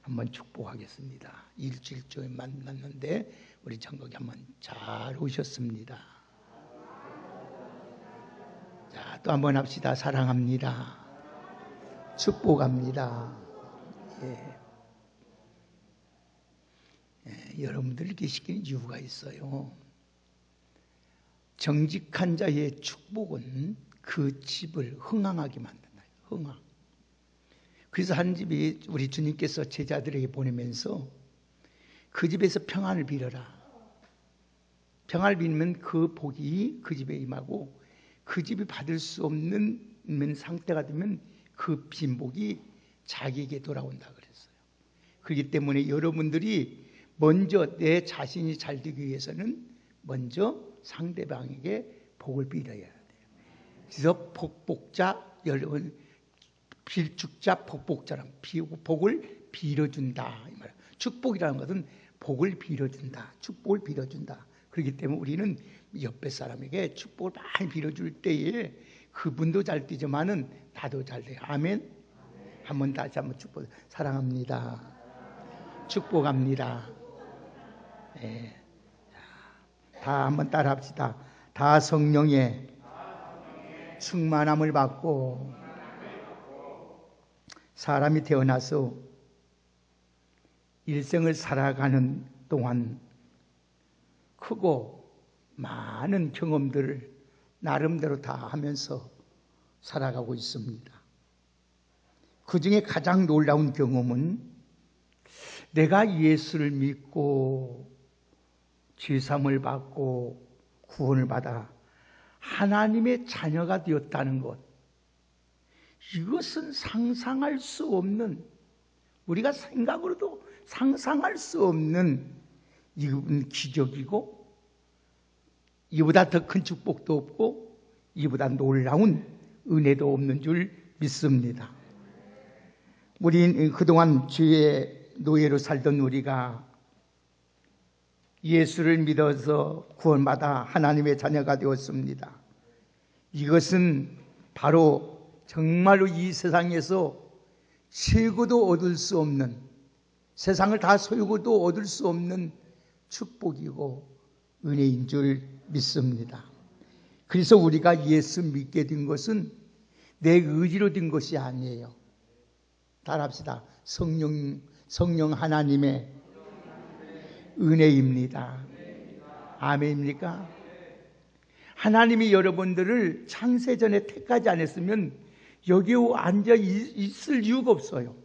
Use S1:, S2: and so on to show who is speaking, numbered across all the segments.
S1: 한번 축복하겠습니다. 일주일 전에 만났는데 우리 장로님 한번 잘 오셨습니다. 자, 또 한번 합시다. 사랑합니다. 축복합니다. 여러분들 이렇게 시키는 이유가 있어요. 정직한 자의 축복은 그 집을 흥황하게 만든다. 흥황. 그래서 한 집이 우리 주님께서 제자들에게 보내면서 그 집에서 평안을 빌어라. 평안을 빌면 그 복이 그 집에 임하고 그 집이 받을 수 없는 상태가 되면 그 빈복이 자기에게 돌아온다 그랬어요. 그렇기 때문에 여러분들이 먼저 내 자신이 잘 되기 위해서는 먼저 상대방에게 복을 빌어야 돼요. 그래서 복복자, 여러분 빌축자 복복자랑 복을 빌어준다 이 말이에요. 축복이라는 것은 복을 빌어준다, 축복을 빌어준다. 그렇기 때문에 우리는 옆에 사람에게 축복을 많이 빌어줄 때에 그분도 잘 되지만은 나도 잘 돼요. 아멘. 한번 다시 한번 축복. 사랑합니다. 축복합니다. 네. 다 한번 따라합시다. 다 성령의 충만함을 받고 사람이 태어나서 일생을 살아가는 동안 크고 많은 경험들을 나름대로 다 하면서 살아가고 있습니다. 그 중에 가장 놀라운 경험은 내가 예수를 믿고 죄사함을 받고 구원을 받아 하나님의 자녀가 되었다는 것. 이것은 상상할 수 없는, 우리가 생각으로도 상상할 수 없는 이건 기적이고 이보다 더 큰 축복도 없고 이보다 놀라운 은혜도 없는 줄 믿습니다. 우리 그동안 죄의 노예로 살던 우리가 예수를 믿어서 구원받아 하나님의 자녀가 되었습니다. 이것은 바로 정말로 이 세상에서 세고도 얻을 수 없는, 세상을 다 소유고도 얻을 수 없는 축복이고 은혜인 줄 믿습니다. 그래서 우리가 예수 믿게 된 것은 내 의지로 된 것이 아니에요. 따라합시다. 성령 하나님의 은혜입니다. 아멘입니까? 하나님이 여러분들을 창세전에 택하지 않았으면 여기에 앉아 있을 이유가 없어요.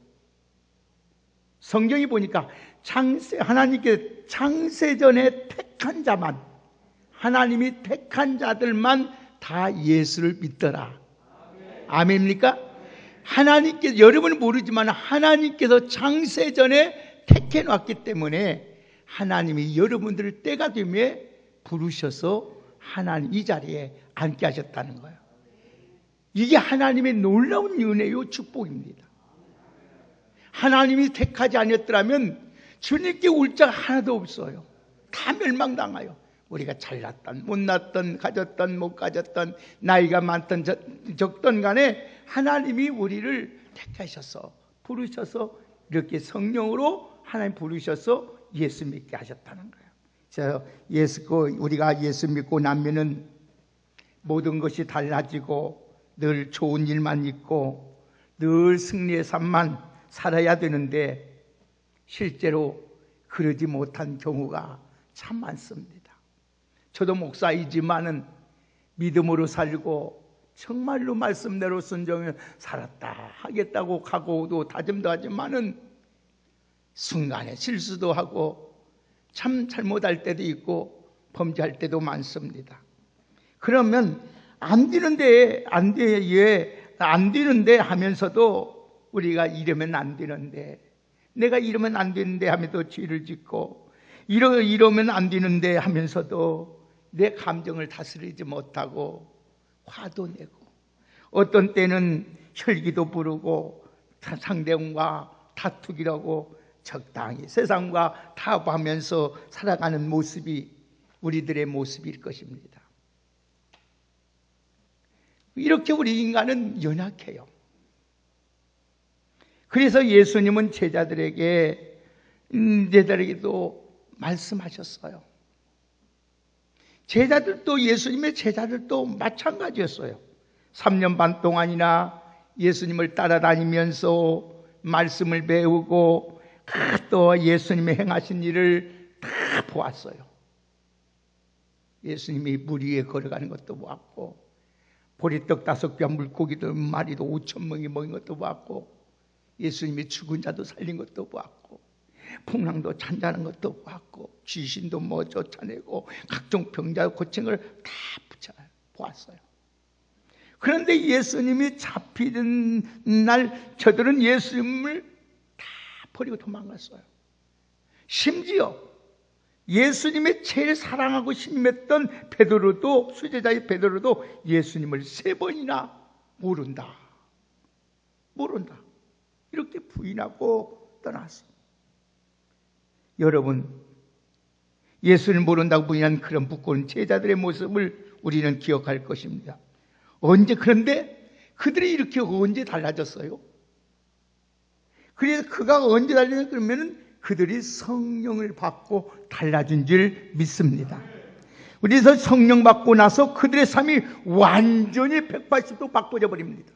S1: 성경이 보니까 하나님께 창세전에 택한 자만, 하나님이 택한 자들만 다 예수를 믿더라. 아멘입니까? 하나님께서, 여러분은 모르지만 하나님께서 창세전에 택해 놨기 때문에 하나님이 여러분들을 때가 되면 부르셔서 하나님 이 자리에 앉게 하셨다는 거예요. 이게 하나님의 놀라운 은혜요 축복입니다. 하나님이 택하지 않았더라면 주님께 올 자가 하나도 없어요. 다 멸망당해요. 우리가 잘났던 못났던 가졌던 못 가졌던 나이가 많던 적던 간에 하나님이 우리를 택하셔서 부르셔서 이렇게 성령으로 하나님 부르셔서 예수 믿게 하셨다는 거예요. 그래서 우리가 예수 믿고 나면은 모든 것이 달라지고 늘 좋은 일만 있고 늘 승리의 삶만 살아야 되는데 실제로 그러지 못한 경우가 참 많습니다. 저도 목사이지만은 믿음으로 살고 정말로 말씀대로 순종해 살았다 하겠다고 각오도 다짐도 하지만은 순간에 실수도 하고 참 잘못할 때도 있고 범죄할 때도 많습니다. 그러면 안 되는데 하면서도 우리가 이러면 안 되는데, 내가 이러면 안 되는데 하면서 죄를 짓고 이러면 안 되는데 하면서도 내 감정을 다스리지 못하고 화도 내고 어떤 때는 혈기도 부르고 상대방과 다투기라고 적당히 세상과 타협하면서 살아가는 모습이 우리들의 모습일 것입니다. 이렇게 우리 인간은 연약해요. 그래서 예수님은 제자들에게도 말씀하셨어요. 예수님의 제자들도 마찬가지였어요. 3년 반 동안이나 예수님을 따라다니면서 말씀을 배우고 또 예수님의 행하신 일을 다 보았어요. 예수님이 물 위에 걸어가는 것도 보았고, 보리떡 5개 물고기들 마리도 5,000명이 먹인 것도 보았고, 예수님이 죽은 자도 살린 것도 보았고, 풍랑도 잔잔한 것도 보았고, 귀신도 쫓아내고 각종 병자 고친 걸 다 보았어요. 그런데 예수님이 잡히는 날 저들은 예수님을 다 버리고 도망갔어요. 심지어 예수님의 제일 사랑하고 신임했던 베드로도, 수제자의 베드로도 예수님을 3번이나 모른다 이렇게 부인하고 떠났어요. 여러분, 예수를 모른다고 부인한 그런 부끄러운 제자들의 모습을 우리는 기억할 것입니다. 그런데 그들이 이렇게 언제 달라졌어요? 그래서 그가 언제 달라졌냐 그러면 그들이 성령을 받고 달라진 줄 믿습니다. 그래서 성령 받고 나서 그들의 삶이 완전히 180도 바꿔져 버립니다.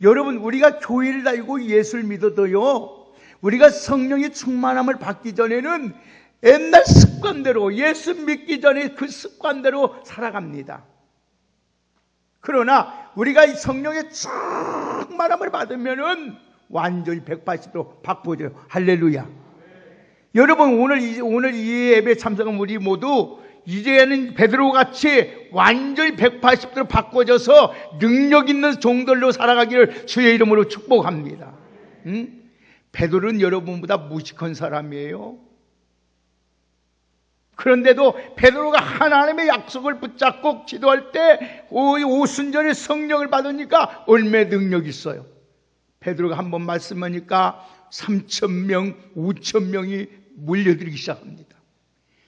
S1: 여러분, 우리가 교회를 다니고 예수를 믿어도요, 우리가 성령의 충만함을 받기 전에는 옛날 습관대로, 예수 믿기 전에 그 습관대로 살아갑니다. 그러나 우리가 이 성령의 충만함을 받으면은 완전히 180도 바꿔져요. 할렐루야. 여러분, 오늘 이 예배 참석한 우리 모두 이제는 베드로같이 완전히 180도로 바꿔져서 능력 있는 종들로 살아가기를 주의 이름으로 축복합니다. 베드로는 여러분보다 무식한 사람이에요. 그런데도 베드로가 하나님의 약속을 붙잡고 기도할 때 오순절에 성령을 받으니까 얼마나 능력이 있어요. 베드로가 한번 말씀하니까 3,000명, 5,000명이 몰려들기 시작합니다.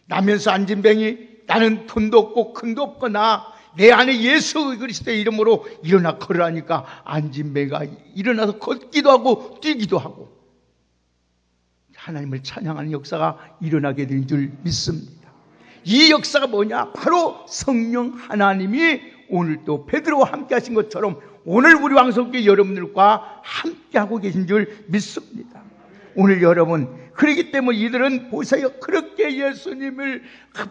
S1: 나면서 안진뱅이, 나는 돈도 없고 큰도 없거나 내 안에 예수 그리스도의 이름으로 일어나 걸으라니까 안진뱅이가 일어나서 걷기도 하고 뛰기도 하고 하나님을 찬양하는 역사가 일어나게 된 줄 믿습니다. 이 역사가 뭐냐? 바로 성령 하나님이 오늘 또 베드로와 함께 하신 것처럼 오늘 우리 왕성교회 여러분들과 함께 하고 계신 줄 믿습니다. 오늘 여러분, 그렇기 때문에 이들은 보세요. 그렇게 예수님을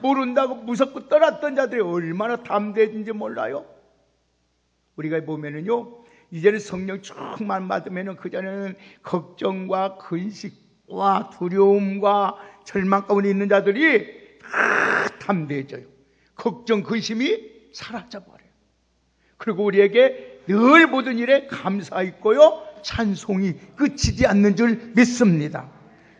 S1: 모른다고 무섭고 떠났던 자들이 얼마나 담대해진지 몰라요. 우리가 보면은요, 이제는 성령 충만 받으면은 그전에는 걱정과 근식과 두려움과 절망 가운데 있는 자들이 다 담대해져요. 걱정, 근심이 사라져버려요. 그리고 우리에게 늘 모든 일에 감사 있고요, 찬송이 끝이지 않는 줄 믿습니다.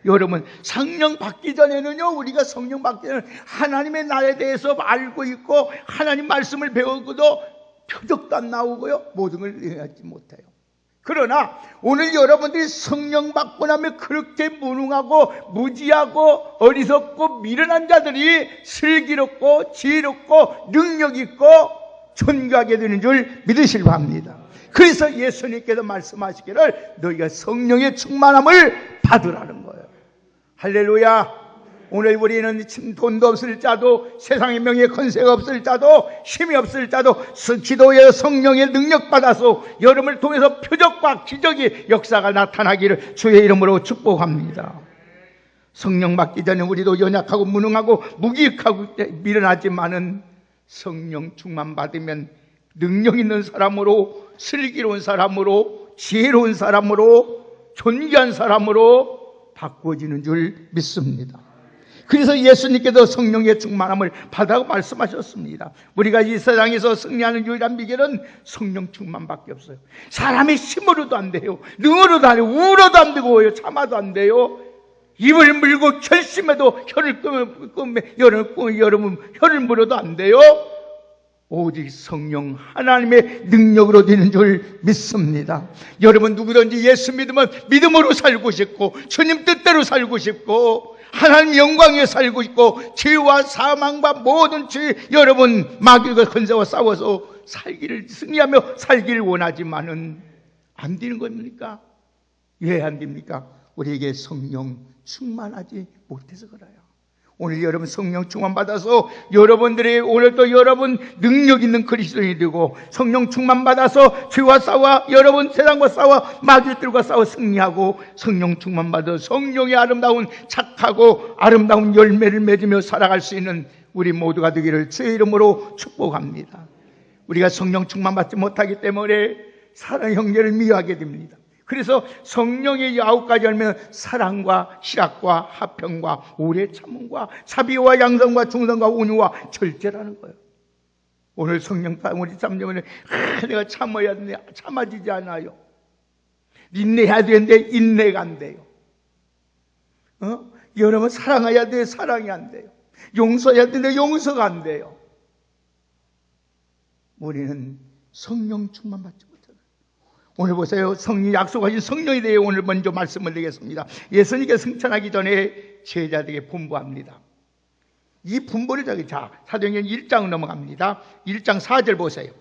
S1: 여러분, 성령 받기 전에는요, 우리가 성령 받기 전에 하나님의 나에 대해서 알고 있고 하나님 말씀을 배우고도 표적도 안 나오고요, 모든 걸 이해하지 못해요. 그러나 오늘 여러분들이 성령 받고 나면 그렇게 무능하고 무지하고 어리석고 미련한 자들이 슬기롭고 지혜롭고 능력 있고 존귀하게 되는 줄 믿으시기 바랍니다. 그래서 예수님께서 말씀하시기를 너희가 성령의 충만함을 받으라는 거예요. 할렐루야. 오늘 우리는 돈도 없을 자도, 세상의 명예 권세가 없을 자도, 힘이 없을 자도 기도의 성령의 능력 받아서 여러분을 통해서 표적과 기적의 역사가 나타나기를 주의 이름으로 축복합니다. 성령 받기 전에 우리도 연약하고 무능하고 무기력하고 미련하지만은 성령 충만 받으면 능력 있는 사람으로, 슬기로운 사람으로, 지혜로운 사람으로, 존귀한 사람으로 바꿔지는 줄 믿습니다. 그래서 예수님께서 성령의 충만함을 받아고 말씀하셨습니다. 우리가 이 세상에서 승리하는 유일한 비결은 성령 충만밖에 없어요. 사람의 힘으로도 안 돼요. 능으로도 안 돼요. 우로도 안 되고 참아도 안 돼요. 입을 물고 결심해도 혀를 물어도 안 돼요. 오직 성령 하나님의 능력으로 되는 줄 믿습니다. 여러분, 누구든지 예수 믿으면 믿음으로 살고 싶고 주님 뜻대로 살고 싶고 하나님 영광에 살고 있고 죄와 사망과 모든 죄, 여러분 마귀가 권세와 싸워서 승리하며 살기를 원하지만은 안 되는 겁니까? 왜 안 됩니까? 우리에게 성령 충만하지 못해서 그래요. 오늘 여러분 성령 충만 받아서 여러분들이 오늘도 여러분 능력 있는 그리스도인이 되고, 성령 충만 받아서 죄와 싸워, 여러분 세상과 싸워, 마귀들과 싸워 승리하고, 성령 충만 받아 성령의 아름다운 착하고 아름다운 열매를 맺으며 살아갈 수 있는 우리 모두가 되기를 주의 이름으로 축복합니다. 우리가 성령 충만 받지 못하기 때문에 사랑 형제를 미워하게 됩니다. 그래서 성령의 9가지 열매는 사랑과 희락과 화평과 오래 참음과 자비와 양성과 충성과 온유와 절제라는 거예요. 오늘 성령 우리 참으면 내가 참아야 되는데 참아지지 않아요. 인내해야 되는데 인내가 안 돼요. 여러분 사랑해야 돼, 사랑이 안 돼요. 용서해야 되는데 용서가 안 돼요. 우리는 성령 충만 받지 못해요. 오늘 보세요. 성령 약속하신 성령에 대해 오늘 먼저 말씀을 드리겠습니다. 예수님께 승천하기 전에 제자들에게 분부합니다. 이 분부를 사도행전 1장 넘어갑니다. 1장 4절 보세요.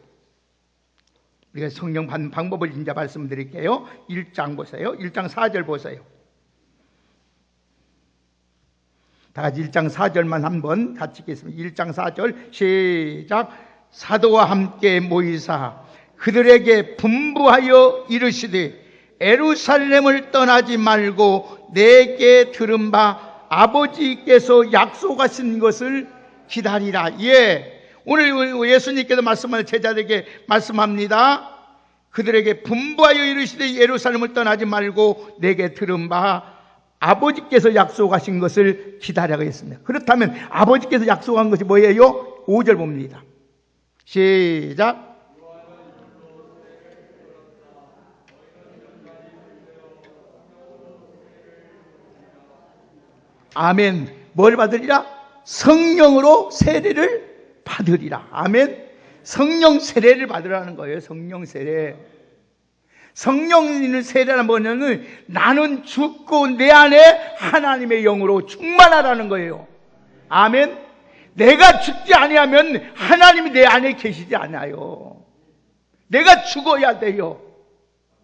S1: 우리가 성령 받는 방법을 이제 말씀드릴게요. 1장 보세요. 1장 4절 보세요. 다 같이 1장 4절만 한번 같이 읽겠습니다. 1장 4절 시작. 사도와 함께 모이사 그들에게 분부하여 이르시되 예루살렘을 떠나지 말고 내게 들은 바 아버지께서 약속하신 것을 기다리라. 오늘 예수님께서 말씀하는 제자들에게 말씀합니다. 그들에게 분부하여 이르시되 예루살렘을 떠나지 말고 내게 들은 바 아버지께서 약속하신 것을 기다리라고 했습니다. 그렇다면 아버지께서 약속한 것이 뭐예요? 5절 봅니다. 시작. 아멘. 뭘 받으리라? 성령으로 세례를 받으리라. 아멘. 성령 세례를 받으라는 거예요. 성령 세례. 성령의 세례라는 뭐냐면 나는 죽고 내 안에 하나님의 영으로 충만하라는 거예요. 아멘. 내가 죽지 아니하면 하나님이 내 안에 계시지 않아요. 내가 죽어야 돼요.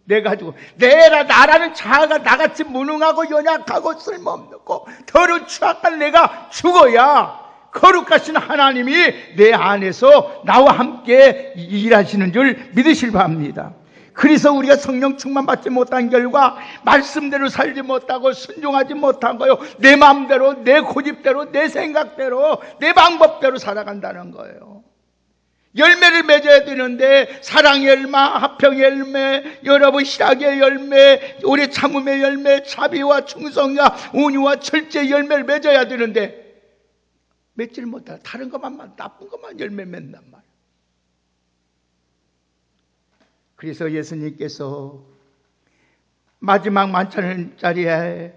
S1: 내가 죽어. 나라는 자아가 나같이 무능하고 연약하고 쓸모없고 더러운 추악한 내가 죽어야 거룩하신 하나님이 내 안에서 나와 함께 일하시는 줄 믿으실 바입니다. 그래서 우리가 성령 충만 받지 못한 결과 말씀대로 살지 못하고 순종하지 못한 거예요. 내 마음대로, 내 고집대로, 내 생각대로, 내 방법대로 살아간다는 거예요. 열매를 맺어야 되는데 사랑의 열매, 화평의 열매, 여러분 희락의 열매, 오래 참음의 열매, 자비와 충성과 온유와 절제의 열매를 맺어야 되는데 맺지를 못하고 다른 것만, 나쁜 것만 열매 맺는단 말이에요. 그래서 예수님께서 마지막 만찬 자리에서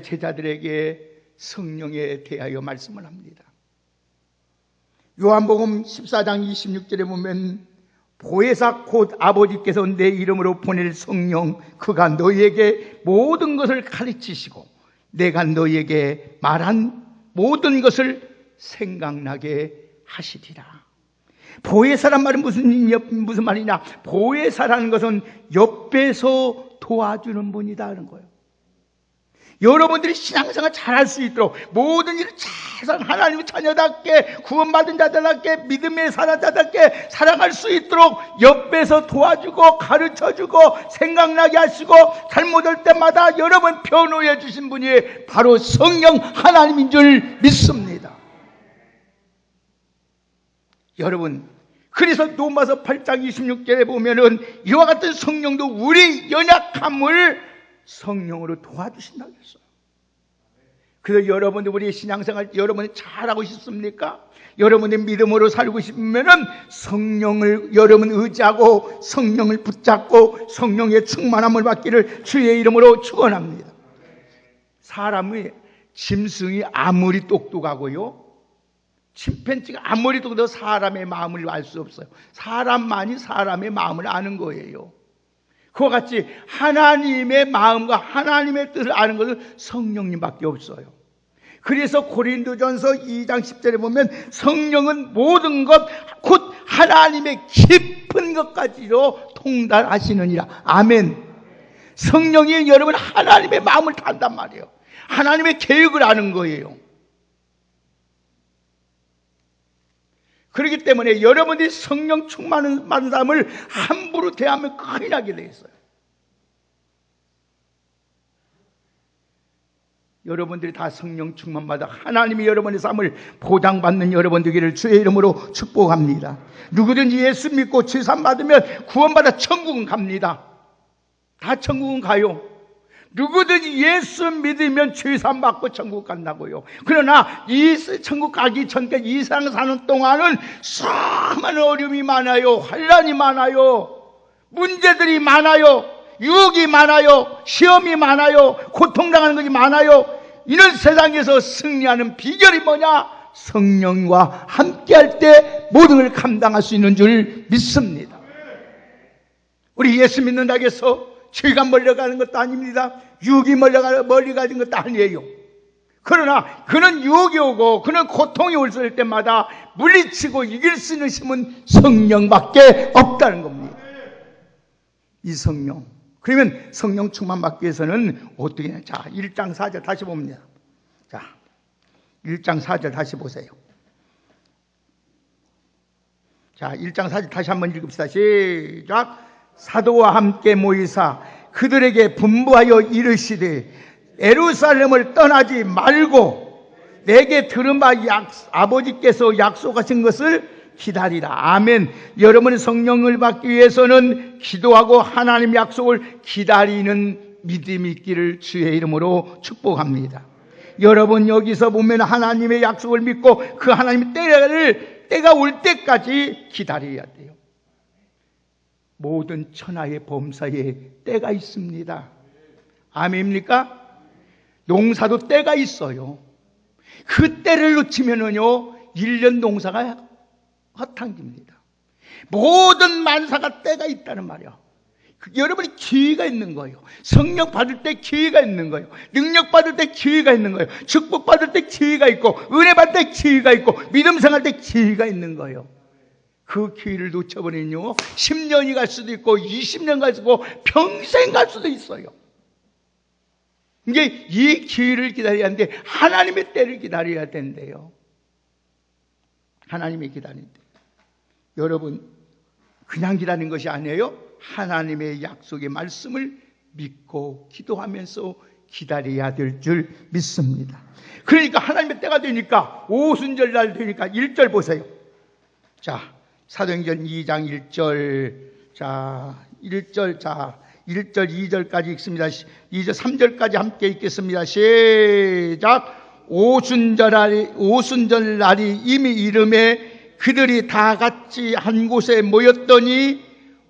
S1: 제자들에게 성령에 대하여 말씀을 합니다. 요한복음 14장 26절에 보면 보혜사 곧 아버지께서 내 이름으로 보낼 성령 그가 너희에게 모든 것을 가르치시고 내가 너희에게 말한 모든 것을 생각나게 하시리라. 보혜사란 말은 무슨 말이냐? 보혜사라는 것은 옆에서 도와주는 분이다 하는 거예요. 여러분들이 신앙생활 잘할 수 있도록 모든 일을 잘 하나님의 자녀답게 구원받은 자들답게 믿음의 사람자답게 살아갈 수 있도록 옆에서 도와주고 가르쳐주고 생각나게 하시고 잘못할 때마다 여러분 변호해 주신 분이 바로 성령 하나님인 줄 믿습니다. 여러분, 그래서 로마서 8장 26절에 보면은 이와 같은 성령도 우리 연약함을 성령으로 도와주신다고 했어요. 그래서 여러분들 우리 신앙생활 여러분이 잘하고 싶습니까? 여러분의 믿음으로 살고 싶으면은 성령을 여러분 의지하고 성령을 붙잡고 성령의 충만함을 받기를 주의 이름으로 축원합니다. 사람의 짐승이 아무리 똑똑하고요, 침팬지가 아무리 똑똑해도 사람의 마음을 알 수 없어요. 사람만이 사람의 마음을 아는 거예요. 그와 같이 하나님의 마음과 하나님의 뜻을 아는 것은 성령님밖에 없어요. 그래서 고린도전서 2장 10절에 보면 성령은 모든 것 곧 하나님의 깊은 것까지도 통달하시느니라. 아멘. 성령이 여러분 하나님의 마음을 탄단 말이에요. 하나님의 계획을 아는 거예요. 그렇기 때문에 여러분들이 성령 충만한 사람을 함부로 대하면 큰일 나게 돼 있어요. 여러분들이 다 성령 충만받아 하나님이 여러분의 삶을 보장받는 여러분 되기를 주의 이름으로 축복합니다. 누구든지 예수 믿고 죄산 받으면 구원받아 천국은 갑니다. 다 천국은 가요. 누구든지 예수 믿으면 죄산 받고 천국 간다고요. 그러나 이 천국 가기 전까지 이 세상 사는 동안은 수많은 어려움이 많아요. 환난이 많아요. 문제들이 많아요. 유혹이 많아요. 시험이 많아요. 고통당하는 것이 많아요. 이런 세상에서 승리하는 비결이 뭐냐? 성령과 함께할 때 모든 걸 감당할 수 있는 줄 믿습니다. 우리 예수 믿는다고 해서 죄가 멀려가는 것도 아닙니다. 유혹이 멀리 가는 것도 아니에요. 그러나 그는 유혹이 오고 그는 고통이 올 때마다 물리치고 이길 수 있는 힘은 성령밖에 없다는 겁니다. 이 성령. 그러면 성령 충만 받기 위해서는 어떻게 해야? 자, 1장 4절 다시 봅니다. 자, 1장 4절 다시 보세요. 자, 1장 4절 다시 한번 읽읍시다. 시작. 사도와 함께 모이사 그들에게 분부하여 이르시되 예루살렘을 떠나지 말고 내게 들은 바 아버지께서 약속하신 것을 기다리라. 아멘. 여러분이 성령을 받기 위해서는 기도하고 하나님 약속을 기다리는 믿음이 있기를 주의 이름으로 축복합니다. 여러분 여기서 보면 하나님의 약속을 믿고 그 하나님의 때가 올 때까지 기다려야 돼요. 모든 천하의 범사에 때가 있습니다. 아멘입니까? 농사도 때가 있어요. 그 때를 놓치면은요 1년 농사가 허탕집니다. 모든 만사가 때가 있다는 말이야. 여러분이 기회가 있는 거예요. 성령 받을 때 기회가 있는 거예요. 능력 받을 때 기회가 있는 거예요. 축복 받을 때 기회가 있고 은혜 받을 때 기회가 있고 믿음 생활할 때 기회가 있는 거예요. 그 기회를 놓쳐버리면요 10년이 갈 수도 있고 20년 갈 수도 있고 평생 갈 수도 있어요. 이제 이 기회를 기다려야 하는데 하나님의 때를 기다려야 된대요. 하나님의 기다리는 때. 여러분 그냥 기다리는 것이 아니에요. 하나님의 약속의 말씀을 믿고 기도하면서 기다려야 될 줄 믿습니다. 그러니까 하나님의 때가 되니까 오순절 날 되니까 1절 보세요. 자, 사도행전 2장 1절. 자, 1절. 자, 1절 2절까지 읽습니다. 2절 3절까지 함께 읽겠습니다. 시작. 오순절 날이 이미 이름에 그들이 다 같이 한 곳에 모였더니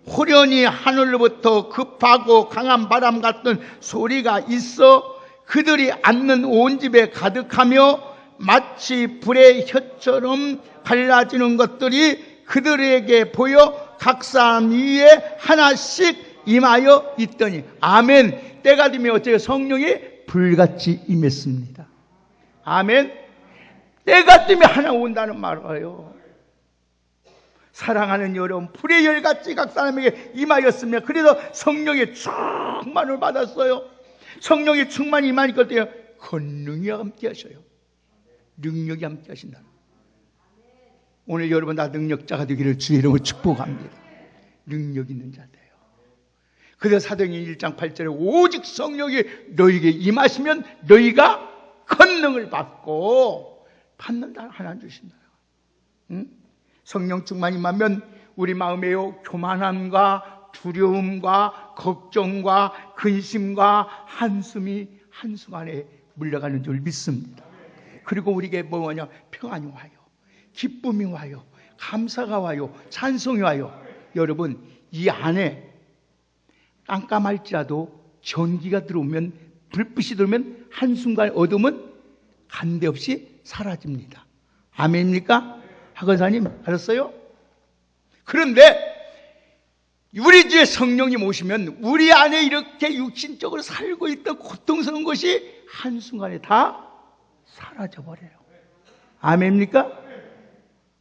S1: 호련히 하늘로부터 급하고 강한 바람 같은 소리가 있어 그들이 앉는 온 집에 가득하며 마치 불의 혀처럼 갈라지는 것들이 그들에게 보여 각 사람 위에 하나씩 임하여 있더니. 아멘. 때가 되면 어째요? 성령이 불같이 임했습니다. 아멘. 때가 되면 하나 온다는 말이에요. 사랑하는 여러분, 불의 열같이 각 사람에게 임하였으며 그래서 성령의 충만을 받았어요. 성령의 충만이 임하니까 어때요? 권능이 함께 하셔요. 능력이 함께 하신다. 오늘 여러분 다 능력자가 되기를 주의 이름으로 축복합니다. 능력 있는 자들요. 그래서 사도행전 1장 8절에 오직 성령이 너희에게 임하시면 너희가 권능을 받고 받는다. 하나님 주신다. 응? 성령 충만이 임하면 우리 마음에요 교만함과 두려움과 걱정과 근심과 한숨이 한순간에 물러가는 줄 믿습니다. 그리고 우리에게 뭐냐? 평안이 와요. 기쁨이 와요. 감사가 와요. 찬송이 와요. 여러분 이 안에 깜깜할지라도 전기가 들어오면 불빛이 들어오면 한순간 어둠은 간데없이 사라집니다. 아멘입니까? 학원사님 알았어요? 그런데 우리 주에 성령님 오시면 우리 안에 이렇게 육신적으로 살고 있던 고통스러운 것이 한순간에 다 사라져버려요. 아멘입니까?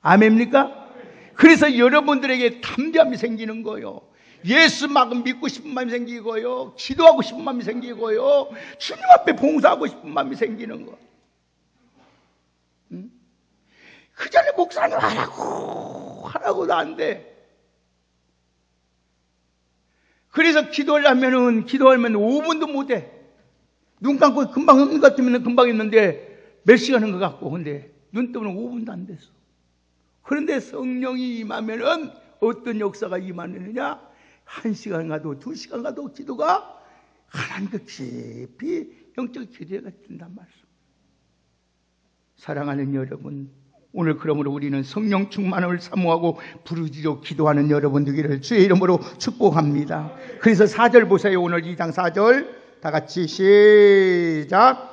S1: 아멘입니까? 그래서 여러분들에게 담대함이 생기는 거예요. 예수 막 믿고 싶은 마음이 생기고요, 기도하고 싶은 마음이 생기고요, 주님 앞에 봉사하고 싶은 마음이 생기는 거. 그 전에 목사님 하라고도 안 돼. 그래서 기도하면 5분도 못 해. 눈 감고 금방 없는 것 같으면 금방 있는데 몇 시간 한 것 같고, 근데 눈 뜨면 5분도 안 됐어. 그런데 성령이 임하면은 어떤 역사가 임하느냐? 1시간 가도 2시간 가도 기도가 하나님과 깊이 영적 교제가 된단 말씀. 사랑하는 여러분, 오늘 그러므로 우리는 성령 충만을 사모하고 부르짖어 기도하는 여러분 되기를 주의 이름으로 축복합니다. 그래서 4절 보세요. 오늘 2장 4절 다 같이 시작.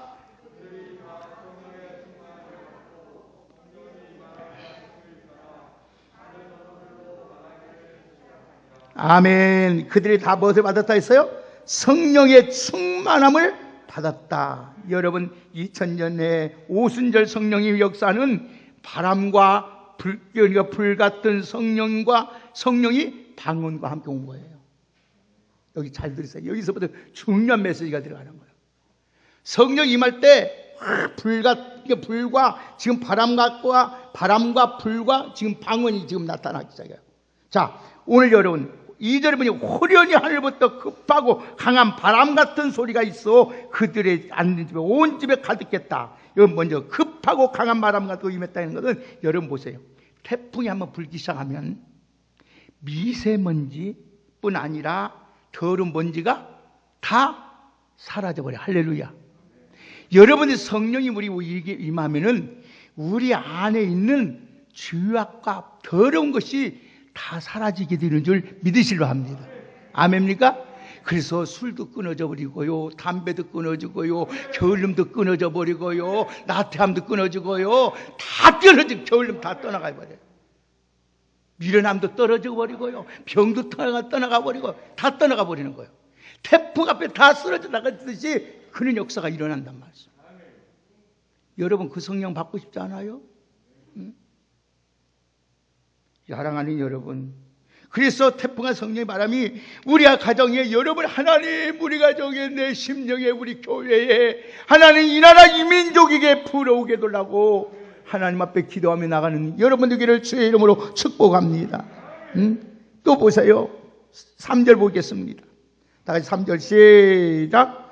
S1: 아멘. 그들이 다 무엇을 받았다 했어요? 성령의 충만함을 받았다. 여러분, 2000년에 오순절 성령이 역사는 바람과 불 같은 성령이 방언과 함께 온 거예요. 여기 잘 들으세요. 여기서부터 중요한 메시지가 들어가는 거예요. 성령 임할 때 불과 지금 바람과 불과 지금 방언이 지금 나타나기 시작해요. 자, 오늘 여러분 2절에 보니 호련히 하늘부터 급하고 강한 바람 같은 소리가 있어 그들의 앉는 집에 온 집에 가득했다. 이건 먼저 급하고 강한 바람 같은 거 임했다는 것은, 여러분 보세요. 태풍이 한번 불기 시작하면 미세먼지뿐 아니라 더러운 먼지가 다 사라져버려. 할렐루야. 여러분의 성령이 우리에게 임하면은 우리 안에 있는 죄악과 더러운 것이 다 사라지게 되는 줄 믿으시려 합니다. 아멘입니까? 그래서 술도 끊어져 버리고요, 담배도 끊어지고요, 게을름도 끊어져 버리고요, 나태함도 끊어지고요, 다 끊어지고 게을름 다 떠나가 버려요. 미련함도 떨어져 버리고요, 병도 떠나가 버리고 다 떠나가 버리는 거예요. 태풍 앞에 다 쓰러져 나가듯이 그런 역사가 일어난단 말이죠. 여러분 그 성령 받고 싶지 않아요? 응? 사랑하는 여러분, 그래서 태풍과 성령의 바람이 우리 가정에, 여러분 하나님 우리 가정에, 내 심령에, 우리 교회에, 하나님 이 나라 이 민족에게 불어오게 달라고 하나님 앞에 기도하며 나가는 여러분 되기를 주의 이름으로 축복합니다. 또 보세요. 3절 보겠습니다. 다 같이 3절 시작.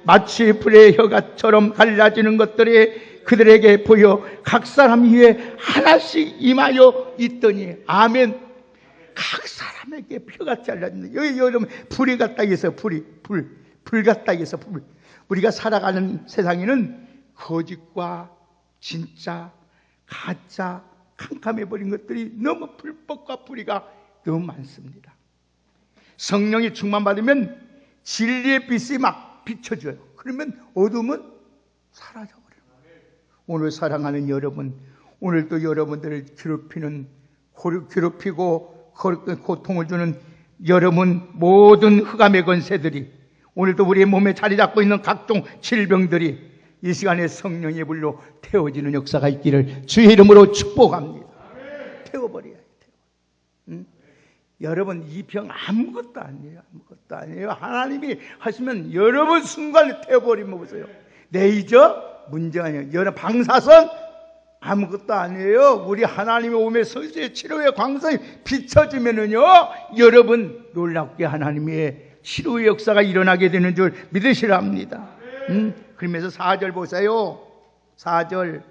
S1: 마치 불의 혀같처럼 갈라지는 것들이 그들에게 보여 각 사람 위에 하나씩 임하여 있더니. 아멘. 각 사람에게 혀같이 갈라진다. 여기 여러분 불이 같다 해서 불 같다 해서 불. 우리가 살아가는 세상에는 거짓과 진짜, 가짜, 캄캄해버린 것들이 너무 불법과 불의가 너무 많습니다. 성령이 충만받으면 진리의 빛이 막 비춰져요. 그러면 어둠은 사라져버려요. 오늘 사랑하는 여러분, 오늘도 여러분들을 괴롭히고 고통을 주는 여러분 모든 흑암의 권세들이, 오늘도 우리의 몸에 자리 잡고 있는 각종 질병들이 이 시간에 성령의 불로 태워지는 역사가 있기를 주의 이름으로 축복합니다. 태워버려야 해요. 여러분 이 병 아무것도 아니에요. 아무것도 아니에요. 하나님이 하시면 여러분 순간에 태워버리면 보세요. 레이저 문제가 아니에요. 여러분 방사선 아무것도 아니에요. 우리 하나님의 오매 서주의 치료의 광선이 비춰지면은요, 여러분 놀랍게 하나님의 치료의 역사가 일어나게 되는 줄 믿으시라 합니다. 그러면서 4절 보세요. 4절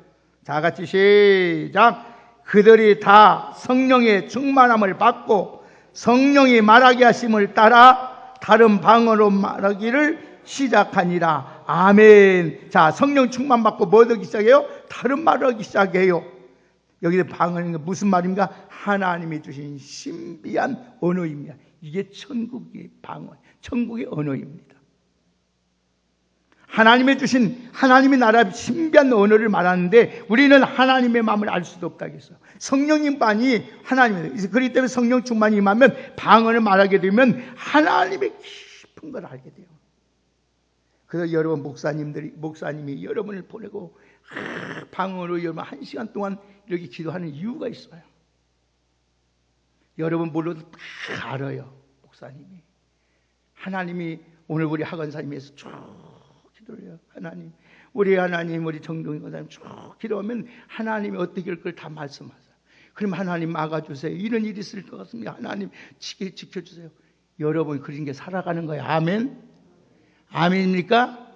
S1: 다 같이 시작. 그들이 다 성령의 충만함을 받고 성령이 말하게 하심을 따라 다른 방언으로 말하기를 시작하니라. 아멘. 자, 성령 충만 받고 뭐 하기 시작해요? 다른 말을 하기 시작해요. 여기서 방언이 무슨 말입니까? 하나님이 주신 신비한 언어입니다. 이게 천국의 방언, 천국의 언어입니다. 하나님이 주신 하나님의 나라의 신비한 언어를 말하는데 우리는 하나님의 마음을 알 수도 없다고 했어요. 성령님만이 하나님이에요. 그렇기 때문에 성령 충만이 임하면 방언을 말하게 되면 하나님의 깊은 걸 알게 돼요. 그래서 여러분 목사님이 여러분을 보내고 방언으로 여러분 1시간 동안 이렇게 기도하는 이유가 있어요. 여러분 몰라도 다 알아요. 목사님이. 하나님이 오늘 우리 학원사님에서 쭉 기도를 해요. 하나님, 우리 정동희 권사님 쭉 기도하면 하나님이 어떻게 할 걸 다 말씀하세요. 그럼 하나님 막아주세요. 이런 일이 있을 것 같습니다. 하나님 지켜주세요. 여러분 그런 게 살아가는 거예요. 아멘? 아멘입니까?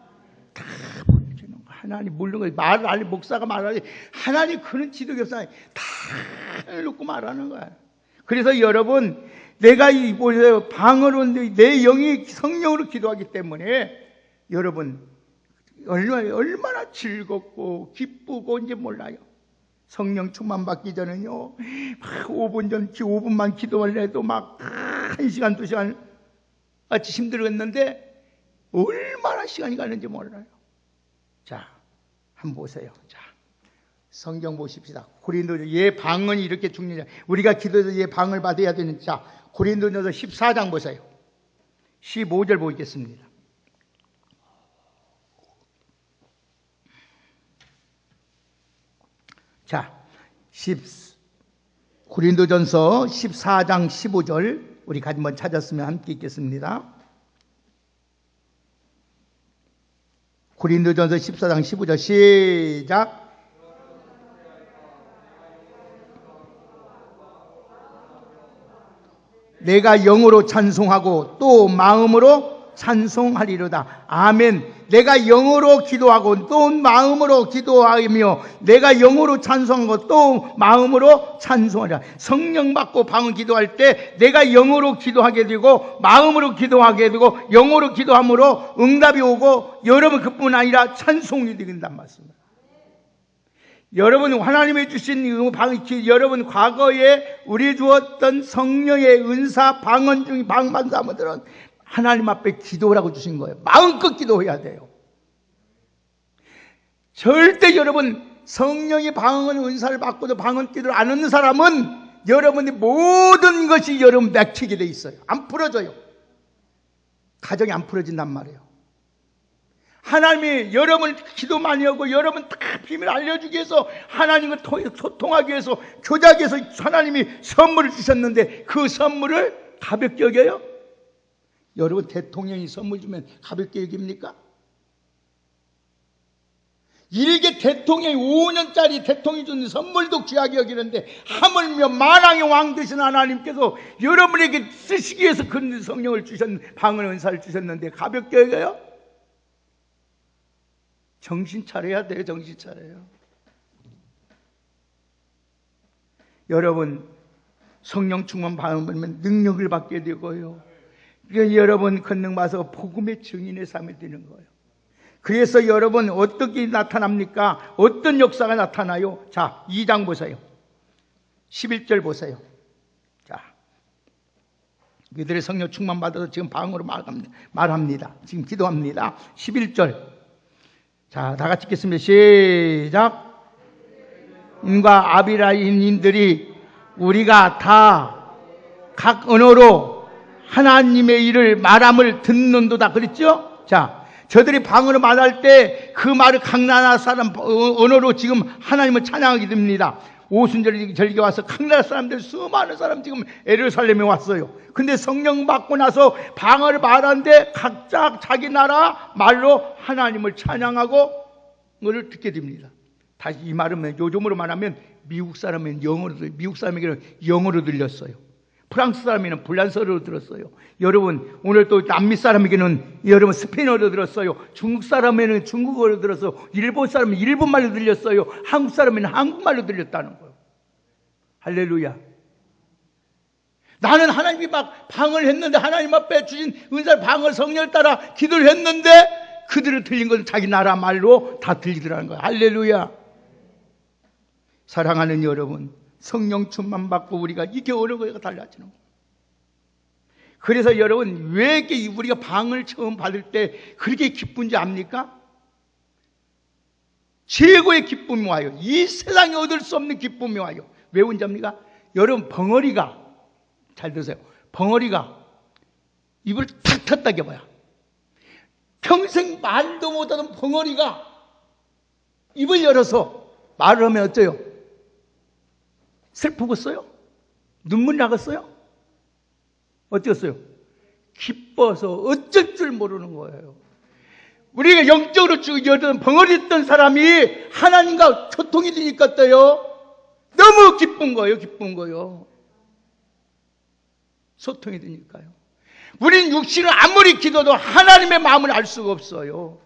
S1: 다 보여주는 거. 하나님 모르는 거예요. 말을 알리 목사가 말하지. 하나님 그런 지도가 없어요. 다 놓고 말하는 거야. 그래서 여러분 내가 이 보세요. 방으로 내 영이 성령으로 기도하기 때문에 여러분 얼마나 즐겁고 기쁘고 이제 몰라요. 성령 충만 받기 전에는요, 막 5분만 기도를 해도 막 1시간, 2시간 같이 힘들었는데 얼마나 시간이 가는지 몰라요. 자, 한번 보세요. 자, 성경 보십시다. 고린도서 얘 방언이 이렇게 중요해요. 우리가 기도해서 얘 방을 받아야 되는. 자, 고린도전서 14장 보세요. 15절 보겠습니다. 자, 고린도전서 14장 15절 우리 같이 한번 찾았으면 함께 읽겠습니다. 고린도전서 14장 15절 시작. 내가 영으로 찬송하고 또 마음으로 찬송하리로다. 아멘. 내가 영으로 기도하고 또 마음으로 기도하며 내가 영으로 찬송하고 또 마음으로 찬송하리라. 성령 받고 방언 기도할 때 내가 영으로 기도하게 되고 마음으로 기도하게 되고 영으로 기도함으로 응답이 오고 여러분 그뿐 아니라 찬송이 된단 말씀입니다. 여러분 하나님이 주신 여러분 과거에 우리 주었던 성령의 은사 방언 중에 방반사모들은 하나님 앞에 기도라고 주신 거예요. 마음껏 기도해야 돼요. 절대 여러분 성령의 방언 은사를 받고도 방언 기도를 안 하는 사람은 여러분의 모든 것이 여러분 맥히게 돼 있어요. 안 풀어져요. 가정이 안 풀어진단 말이에요. 하나님이 여러분 기도 많이 하고 여러분 다 비밀 알려주기 위해서 하나님과 소통하기 위해서 교제하기 위해서 하나님이 선물을 주셨는데 그 선물을 가볍게 여겨요? 여러분 대통령이 선물 주면 가볍게 여깁니까? 일개 대통령이 5년짜리 대통령이 주는 선물도 귀하게 여기는데 하물며 만왕의 왕 되신 하나님께서 여러분에게 쓰시기 위해서 그 성령을 방언 은사를 주셨는데 가볍게 여겨요? 정신 차려야 돼요. 정신 차려요. 여러분 성령 충만 받으면 능력을 받게 되고요. 그래서 여러분 권능 받아서 복음의 증인의 삶이 되는 거예요. 그래서 여러분 어떻게 나타납니까? 어떤 역사가 나타나요? 자, 2장 보세요. 11절 보세요. 자, 그들의 성령 충만 받아서 지금 방언으로 말합니다. 지금 기도합니다. 11절. 자, 다 같이 읽겠습니다. 시작. 인과 아비라인인들이 우리가 다 각 언어로 하나님의 일을 말함을 듣는도다. 그랬죠? 자, 저들이 방언으로 말할 때 그 말을 각 나라 사람 언어로 지금 하나님을 찬양하게 됩니다. 오순절 절기에 와서 각 나라 사람들 수많은 사람 지금 예루살렘에 왔어요. 근데 성령 받고 나서 방언을 말하는데 각자 자기 나라 말로 하나님을 찬양하고 그걸 듣게 됩니다. 다시 이 말은 요즘으로 말하면 미국 사람은 미국 사람에게는 영어로 들렸어요. 프랑스 사람에게는 불란서어로 들었어요. 여러분 오늘 또 남미 사람에게는 여러분 스페인어로 들었어요. 중국 사람에게는 중국어로 들었어요. 일본 사람은 일본말로 들렸어요. 한국 사람에게는 한국말로 들렸다는 거예요. 할렐루야. 나는 하나님이 막 방언을 했는데 하나님 앞에 주신 은사를 방언 성령을 따라 기도를 했는데 그들을 들린 것은 자기 나라 말로 다 들리더라는 거예요. 할렐루야. 사랑하는 여러분, 성령 충만 받고 우리가 이게 어느 거가 달라지는 거예요. 그래서 여러분 왜 이렇게 우리가 방언을 처음 받을 때 그렇게 기쁜지 압니까? 최고의 기쁨이 와요. 이 세상에 얻을 수 없는 기쁨이 와요. 왜 온지 압니까? 여러분 벙어리가 잘 들으세요. 벙어리가 입을 탁 텄다게 봐요. 평생 말도 못하던 벙어리가 입을 열어서 말을 하면 어때요? 슬프겠어요? 눈물 나겠어요? 어땠어요? 기뻐서 어쩔 줄 모르는 거예요. 우리가 영적으로 여러분 벙어리했던 사람이 하나님과 소통이 되니까 어때요? 너무 기쁜 거예요. 기쁜 거예요. 소통이 되니까요. 우린 육신은 아무리 기도도 하나님의 마음을 알 수가 없어요.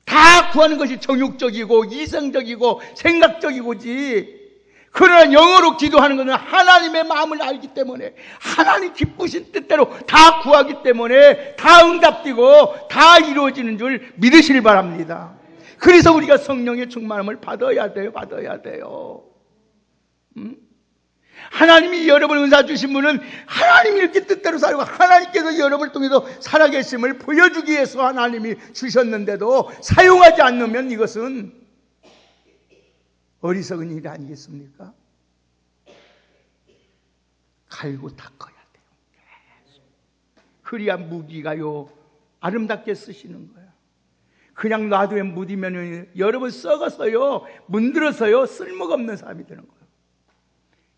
S1: 다 구하는 것이 정욕적이고 이성적이고 생각적이고지. 그러나 영어로 기도하는 것은 하나님의 마음을 알기 때문에 하나님 기쁘신 뜻대로 다 구하기 때문에 다 응답되고 다 이루어지는 줄 믿으시길 바랍니다. 그래서 우리가 성령의 충만함을 받아야 돼요. 받아야 돼요. 하나님이 여러분 은사 주신 분은 하나님이 이렇게 뜻대로 살고 하나님께서 여러분을 통해서 살아계심을 보여주기 위해서 하나님이 주셨는데도 사용하지 않으면 이것은 어리석은 일이 아니겠습니까? 갈고 닦아야 돼요. 그래야 무기가요 아름답게 쓰시는 거예요. 그냥 놔두면 묻으면 여러분 썩어서요 문드러서요 쓸모가 없는 사람이 되는 거예요.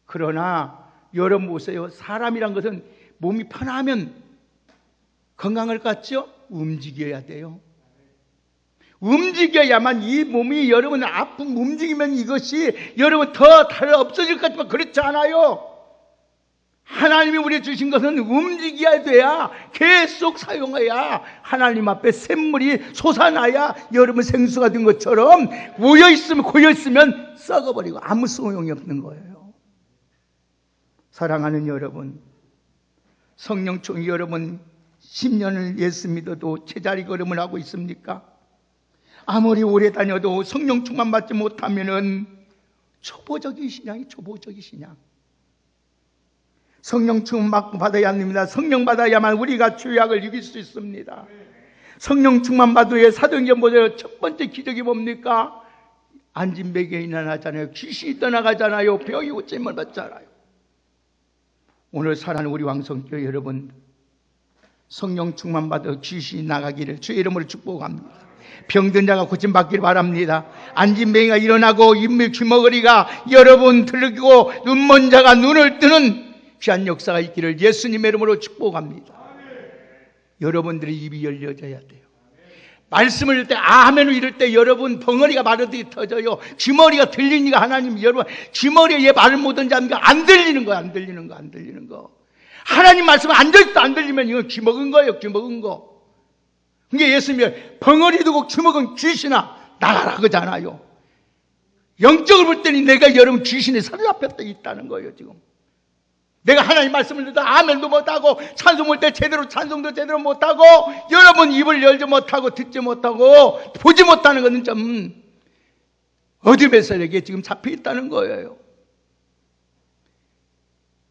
S1: 그러나 여러분 보세요. 사람이란 것은 몸이 편하면 건강할 것 같죠? 움직여야 돼요. 움직여야만 이 몸이 여러분 아픔 움직이면 이것이 여러분 더 없어질 것 같지만 그렇지 않아요. 하나님이 우리 주신 것은 움직여야 돼야 계속 사용해야 하나님 앞에 샘물이 솟아나야 여러분 생수가 된 것처럼 고여있으면 썩어버리고 아무 소용이 없는 거예요. 사랑하는 여러분, 성령충 여러분 10년을 예수 믿어도 제자리 걸음을 하고 있습니까? 아무리 오래 다녀도 성령충만 받지 못하면은 초보적인 신앙이 초보적인 신앙. 성령충 받아야 합니다. 성령 받아야만 우리가 죄악을 이길 수 있습니다. 성령충만 받아야 사도행전보다 첫 번째 기적이 뭡니까? 앉은 베개에 일어나잖아요. 귀신이 떠나가잖아요. 병이 고침을 받잖아요. 오늘 사랑하는 우리 왕성교회 여러분, 성령 충만 받아 귀신이 나가기를 주의 이름으로 축복합니다. 병든 자가 고침받기를 바랍니다. 앉은 뱅이가 일어나고 인물 귀머거리가 여러분 들리고 눈먼 자가 눈을 뜨는 귀한 역사가 있기를 예수님의 이름으로 축복합니다. 여러분들의 입이 열려져야 돼요. 말씀을 이럴 때 아멘을 이럴 때 여러분 벙어리가 마르듯이 터져요. 귀머리가 들리니까 하나님 여러분 귀머리에 얘 말을 못한 자니까 안 들리는 거야. 안 들리는 거. 안 들리는 거. 하나님 말씀을 앉아있어도 안 들리면 이건 귀먹은 거예요. 귀먹은 거. 그게 예수님이 벙어리 두고 귀먹은 귀신아 나가라 그러잖아요. 영적으로 볼 때는 내가 여러분 귀신의 사로잡혀 있다는 거예요. 지금 내가 하나님 말씀을 듣다 아멘도 못하고 찬송할 때 찬송도 제대로 못하고 여러분 입을 열지 못하고 듣지 못하고 보지 못하는 것은 좀 어둠에서에게 지금 잡혀 있다는 거예요.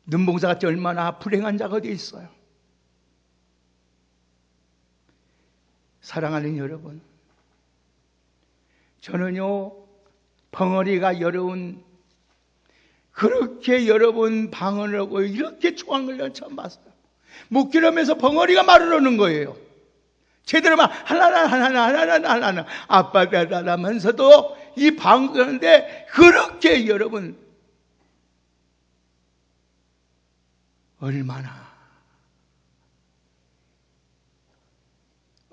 S1: 눈봉사같이 얼마나 불행한 자가 어디 있어요. 사랑하는 여러분, 저는요 벙어리가 여러분 그렇게 여러분 방언을 하고 이렇게 초한 걸 처음 봤어요. 목기름에서 벙어리가 말을 하는 거예요. 제대로만 하나나 아빠 배달하면서도 이 방언을 하는데 그렇게 여러분 얼마나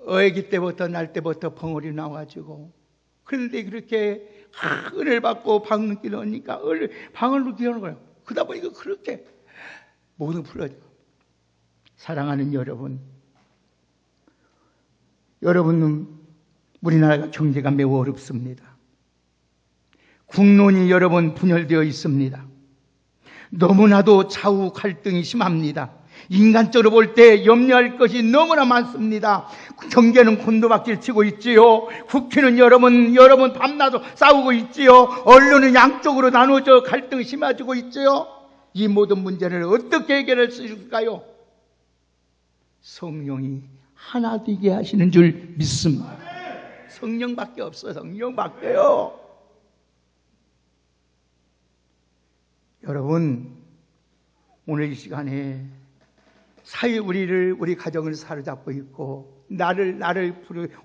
S1: 애기 때부터 날 때부터 벙어리 나와가지고 그런데 그렇게 은혜를 받고 방을 끼려니까 방을 끼려는 거예요. 그러다 보니까 그렇게 모든 풀어져. 사랑하는 여러분, 여러분은 우리나라가 경제가 매우 어렵습니다. 국론이 여러분 분열되어 있습니다. 너무나도 좌우 갈등이 심합니다. 인간적으로 볼 때 염려할 것이 너무나 많습니다. 경제는 곤두박질 치고 있지요. 국회는 여러분 밤낮으로 싸우고 있지요. 언론은 양쪽으로 나누어져 갈등이 심해지고 있지요. 이 모든 문제를 어떻게 해결할 수 있을까요? 성령이 하나 되게 하시는 줄 믿습니다. 성령밖에 없어요. 성령밖에요. 여러분, 오늘 이 시간에 우리 가정을 사로잡고 있고, 나를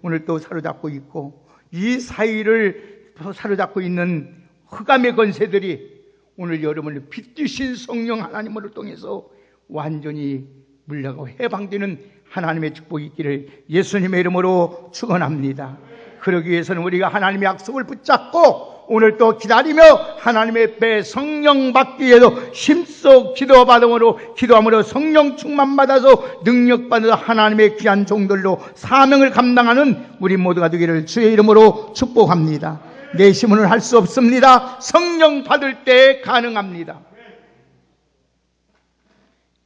S1: 오늘 또 사로잡고 있고, 이 사이를 사로잡고 있는 흑암의 권세들이 오늘 여러분을 빛주신 성령 하나님을 통해서 완전히 물려고 해방되는 하나님의 축복이 있기를 예수님의 이름으로 축원합니다. 그러기 위해서는 우리가 하나님의 약속을 붙잡고 오늘 또 기다리며 하나님의 배 성령 받기 위해서 힘써 기도함으로 성령 충만 받아서 능력 받아서 하나님의 귀한 종들로 사명을 감당하는 우리 모두가 되기를 주의 이름으로 축복합니다. 내 힘으로는 할 수 없습니다. 성령 받을 때 가능합니다.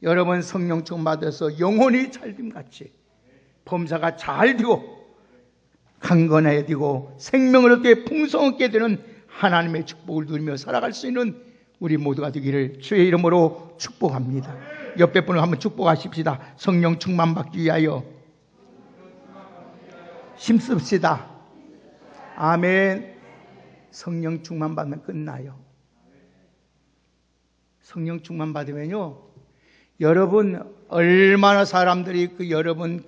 S1: 여러분 성령 충만 받아서 영혼이 잘됨같이 범사가 잘 되고 강건해야 되고 생명을 얻게 풍성하게 되는 하나님의 축복을 누리며 살아갈 수 있는 우리 모두가 되기를 주의 이름으로 축복합니다. 옆에 분을 한번 축복하십시다. 성령 충만 받기 위하여 힘씁시다. 아멘. 성령 충만 받으면 끝나요. 성령 충만 받으면요, 여러분 얼마나 사람들이 여러분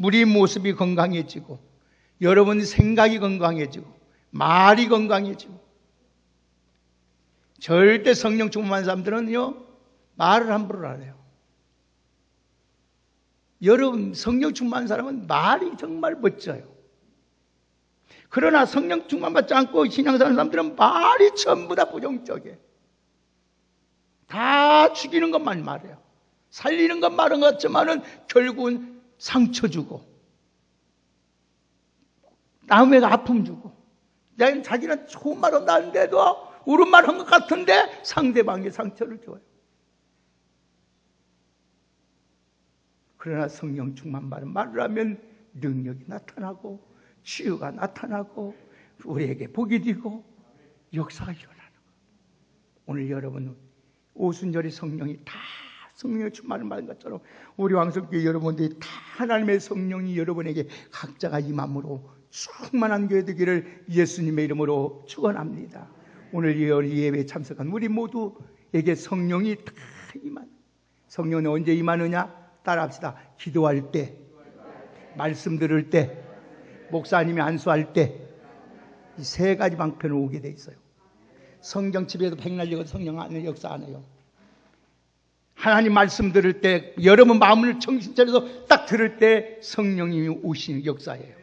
S1: 우리 모습이 건강해지고 여러분 생각이 건강해지고 말이 건강해지고. 절대 성령 충만한 사람들은요 말을 함부로 안 해요. 여러분 성령 충만한 사람은 말이 정말 멋져요. 그러나 성령 충만 받지 않고 신앙생활하는 사람들은 말이 전부 다 부정적이에요. 다 죽이는 것만 말해요. 살리는 것 말은 같지만은 결국은 상처 주고 남에게 아픔 주고, 자기는 좋은 말 한다는데도 옳은 말 한 것 같은데 상대방에게 상처를 줘요. 그러나 성령 충만 받은 말을 하면 능력이 나타나고 치유가 나타나고 우리에게 복이 되고 역사가 일어나는 거예요. 오늘 여러분 오순절이 성령이 다 성령의 충만을 받은 것처럼 우리 왕성교회 여러분들이 다 하나님의 성령이 여러분에게 각자가 임함으로 충만한 교회 되기를 예수님의 이름으로 축원합니다. 오늘 이 예배에 참석한 우리 모두에게 성령이 다 임하는, 성령은 언제 임하느냐? 따라합시다. 기도할 때, 말씀 들을 때, 목사님이 안수할 때, 이 세 가지 방편을 오게 돼 있어요. 성경 집에도 백날 읽어도 성령 안에 역사 안 해요. 하나님 말씀 들을 때, 여러분 마음을 정신 차려서 딱 들을 때 성령님이 오시는 역사예요.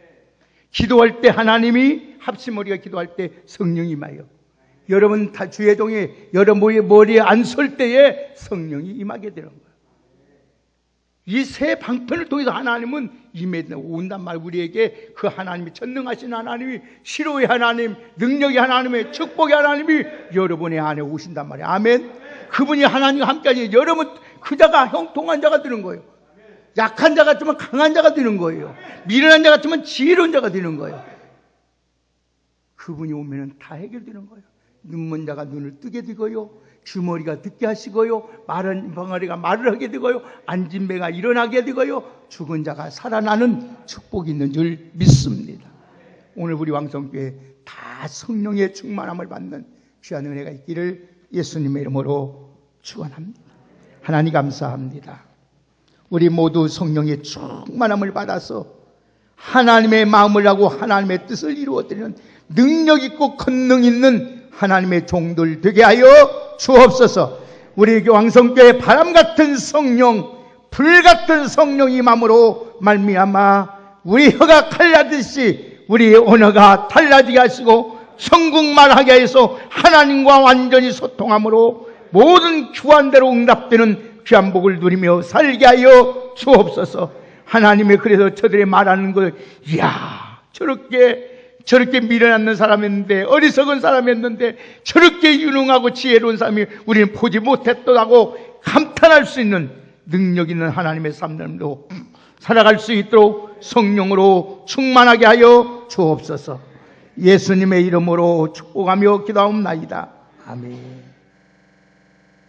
S1: 기도할 때 하나님이 합심머리가 기도할 때 성령이 임하여, 여러분 다 주회동에 여러분 머리에 안 설 때에 성령이 임하게 되는 거예요. 이 세 방편을 통해서 하나님은 온단 말, 우리에게 그 하나님이 전능하신 하나님이, 시로의 하나님, 능력의 하나님의 축복의 하나님이 여러분의 안에 오신단 말이에요. 아멘. 그분이 하나님과 함께하니 여러분 그 자가 형통한 자가 되는 거예요. 약한 자 같지만 강한 자가 되는 거예요. 미련한 자 같지만 지혜로운 자가 되는 거예요. 그분이 오면은 다 해결되는 거예요. 눈먼 자가 눈을 뜨게 되고요, 귀머리가 듣게 하시고요, 마른 벙어리가 말을 하게 되고요, 앉은 배가 일어나게 되고요, 죽은 자가 살아나는 축복이 있는 줄 믿습니다. 오늘 우리 왕성교회 다 성령의 충만함을 받는 귀한 은혜가 있기를 예수님의 이름으로 축원합니다. 하나님 감사합니다. 우리 모두 성령의 충만함을 받아서 하나님의 마음을 하고 하나님의 뜻을 이루어드리는 능력 있고 권능 있는 하나님의 종들 되게 하여 주옵소서. 우리 왕성교회 바람같은 성령, 불같은 성령이 임함으로 말미암아 우리 혀가 칼라듯이 우리의 언어가 달라지게 하시고 천국말하게 해서 하나님과 완전히 소통함으로 모든 귀한대로 응답되는 귀한 복을 누리며 살게 하여 주옵소서. 하나님의 그래서 저들이 말하는 걸, 이야 저렇게 미련없는 사람이었는데, 어리석은 사람이었는데 저렇게 유능하고 지혜로운 사람이 우리는 보지 못했더라고 감탄할 수 있는 능력 있는 하나님의 삶으로 살아갈 수 있도록 성령으로 충만하게 하여 주옵소서. 예수님의 이름으로 축복하며 기도하옵나이다. 아멘.